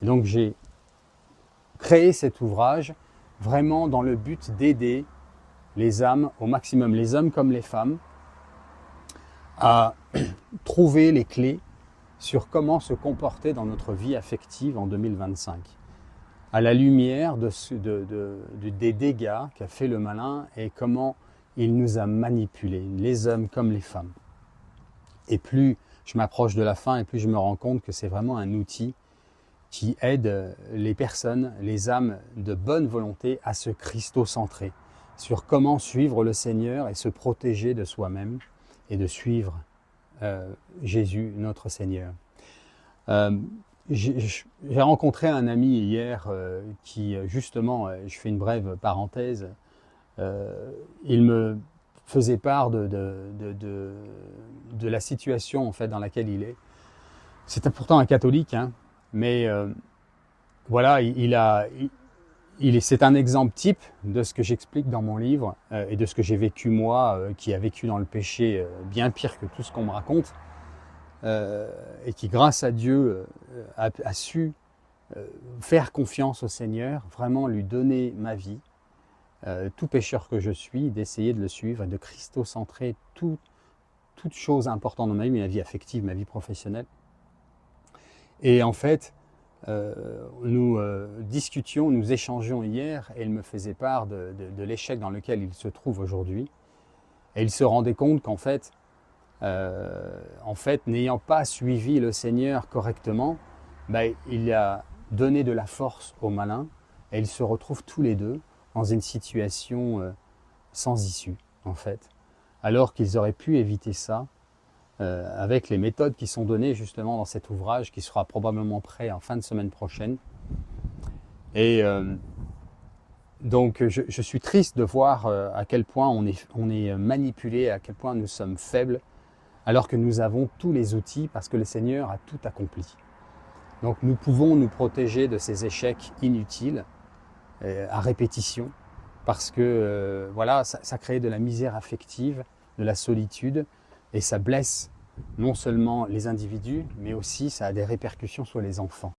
Et donc j'ai créé cet ouvrage vraiment dans le but d'aider les âmes au maximum, les hommes comme les femmes, à trouver les clés sur comment se comporter dans notre vie affective en 2025, à la lumière des dégâts qu'a fait le malin et comment il nous a manipulés, les hommes comme les femmes. Et plus je m'approche de la fin et plus je me rends compte que c'est vraiment un outil qui aide les personnes, les âmes de bonne volonté à se christocentrer sur comment suivre le Seigneur et se protéger de soi-même et de suivre Jésus, notre Seigneur. J'ai rencontré un ami hier qui, justement, je fais une brève parenthèse, il me faisait part de la situation en fait, dans laquelle il est. C'était pourtant un catholique, hein, mais voilà, c'est un exemple type de ce que j'explique dans mon livre et de ce que j'ai vécu moi, qui a vécu dans le péché bien pire que tout ce qu'on me raconte, et qui, grâce à Dieu, a su faire confiance au Seigneur, vraiment lui donner ma vie, tout pécheur que je suis, d'essayer de le suivre et de christocentrer toutes choses importantes dans ma vie affective, ma vie professionnelle. Et en fait, nous discutions, nous échangions hier et il me faisait part de l'échec dans lequel il se trouve aujourd'hui. Et il se rendait compte qu'en fait, n'ayant pas suivi le Seigneur correctement, il a donné de la force au malin et ils se retrouvent tous les deux dans une situation sans issue, en fait. Alors qu'ils auraient pu éviter ça avec les méthodes qui sont données justement dans cet ouvrage qui sera probablement prêt en fin de semaine prochaine. Et donc je suis triste de voir à quel point on est manipulé, à quel point nous sommes faibles, alors que nous avons tous les outils parce que le Seigneur a tout accompli. Donc nous pouvons nous protéger de ces échecs inutiles à répétition parce que voilà, ça crée de la misère affective, de la solitude et ça blesse non seulement les individus mais aussi ça a des répercussions sur les enfants.